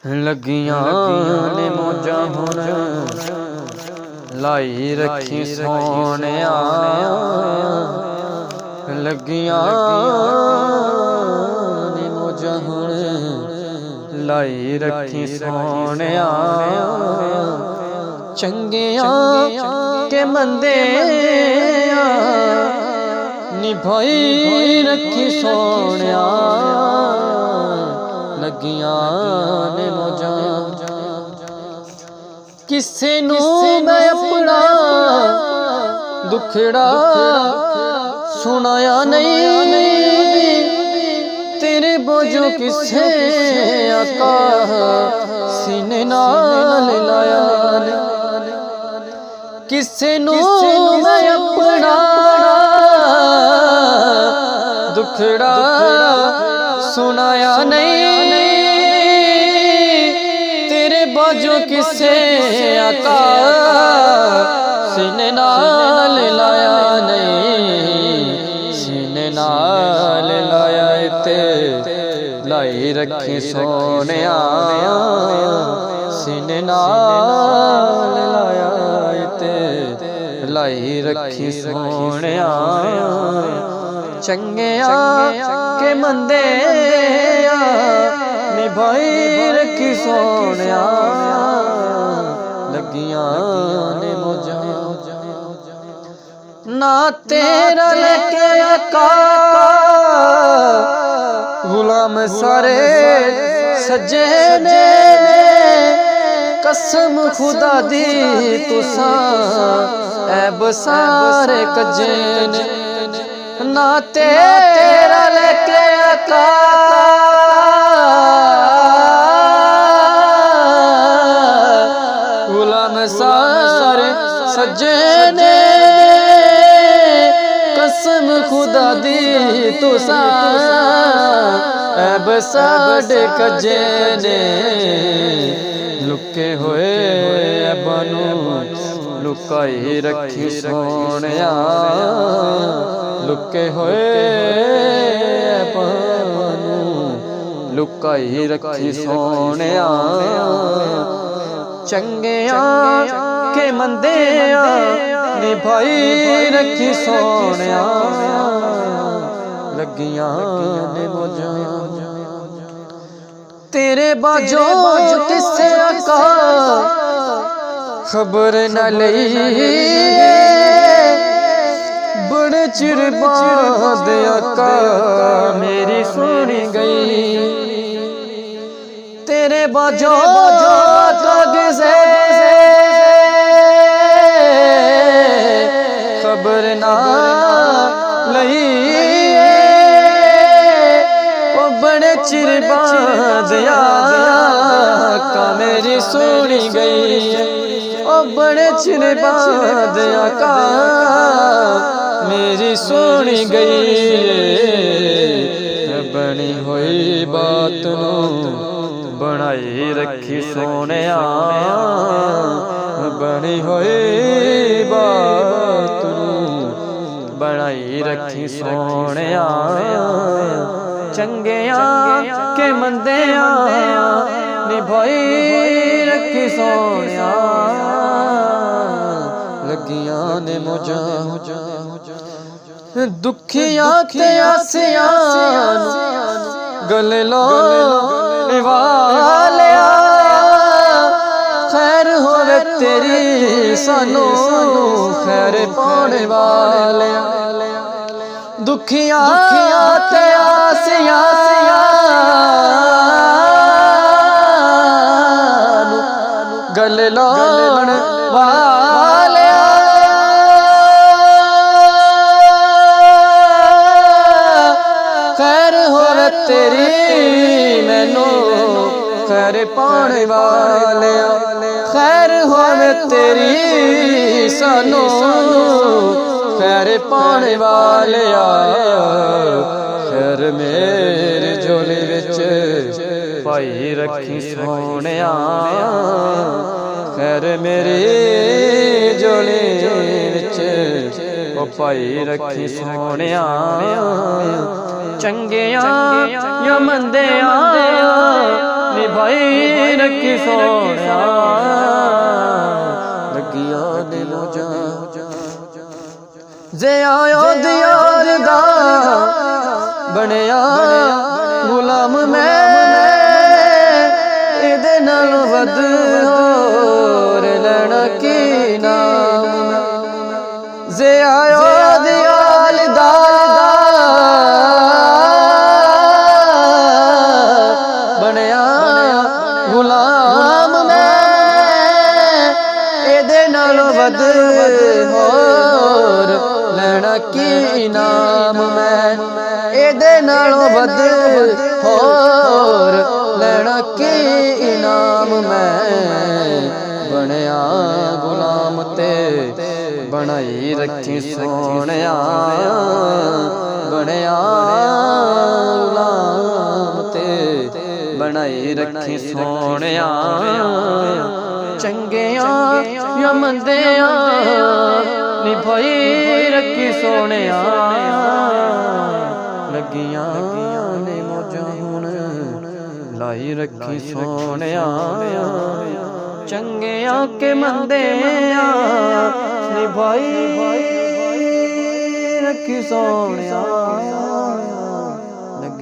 लगियां ने मौजा हुण लाई रखी सोहणिया। लगियां ने मौजा हुण लाई रखी सोहणिया। चंगियां के मंदे निभाई रखी सोहणिया। लगियां ने मौजा किसे नू मैं अपना दुखड़ा सुनाया नहीं। तेरे बोझों किसे आका सीने नाल लाया। किसे नू मैं अपना दुखड़ा सुनाया नहीं। तेरे बाजों किसे आका सीने नाल लाया नहीं। सीने नाल लाया ते लाई रखी सोहणिया। सीने नाल लाया ते लाई रखी सोहणिया। चंगिया के मंदे निभाई रखी सोहणिया। लगियां ने मौजा ना तेरा लेके आका गुलाम सारे सजे ने। कसम खुदा दी तुसां ऐब सारे कजे ने। ना तेरा लेके आका गुलाम सारे सजे ने। कसम खुदा दी तुसां ऐब साडे कजे ने। लुके होए ऐबां लुकाई रखी सोहणिया। लुके होए लुकाई रखी सोहणिया। चंगिया के मंदे निभाई रखी सोहणिया। लगियां ने मौजा तेरे बाजों किसे आका खबर न लई। बड़े चिर बाद आका मेरी सुनी गई। तेरे बाजों किसे खबर ना लई। ओ बड़े चिर बाद आका मेरी सुनी गई। ओ बड़े चिर बाद आका मेरी सुनी गई। बनी हुई बात नू बनाई रखी सोहणिया। बनी हुई बात नू बनाई रखी सोहणिया। चंगिया के मंदे निभाई रखी सोहणिया। लगियां ने मौजा दुखिया ते आसिया गले लो वालिया। खैर होवे तेरी सानू खैर पाने वालिया। दुखिया ते आसिया गले लाण वालिया। खैर होवे तेरी मैनू खैर पाने वालिया। खैर होवे तेरी सानू खैर पाने वालिया। खैर मेरे झोले विच पाई रखी सोहणिया। खैर मेरे झोले विच पाई रखी सोहणिया। चंगिया या मंदिया निभाई ਰੱਖੀ ਸੋਹਣਿਆ ਲੱਗੀਆਂ ਨੇ ਮੌਜਾਂ ਜੇ ਆਇਓ ਦਿਆਰ ਦਾ ਬਣਿਆ ਗੁਲਾਮ ਮੈਂ ਇਹਦੇ ਨਾਲ ਵੱਧ ਹੋਰ ਲੈਣਾ ਕੀ ਨਾਮ ਜੇ ਆਇਓ ਦਿਆਰ ਦਾ ਬਣਿਆ ਗੁਲਾਮ ਮੈਂ ਇਹਦੇ ਨਾਲ ਵੱਧ ਹੋਰ ਲੈਣਾ ਕੀ ਨਾਮ ਮੈਂ ਇਹਦੇ ਨਾਲੋਂ ਵੱਧ ਹੋਰ ਲੈਣਾ ਕੀ ਇਨਾਮ ਮੈਂ ਬਣਿਆ ਗੁਲਾਮ ਤੇ ਬਣਾਈ ਰੱਖੀ ਸੋਹਣਿਆ ਬਣਿਆ ਗੁਲਾਮ ਤੇ ਬਣਾਈ ਰੱਖੀ ਸੋਹਣਿਆ ਚੰਗਿਆਂ ਜਾਂ ਮੰਦਿਆਂ ਨਿਭਾਈ ਰੱਖੀ ਸੋਹਣਿਆ ਲੱਗੀਆਂ ਨੇ ਮੌਜਾਂ ਹੁਣ ਲਾਈ ਰੱਖੀ ਸੋਹਣਿਆ ਚੰਗਿਆਂ ਕੇ ਮੰਦਿਆਂ ਨਿਭਾਈ ਰੱਖੀ ਸੋਹਣਿਆ।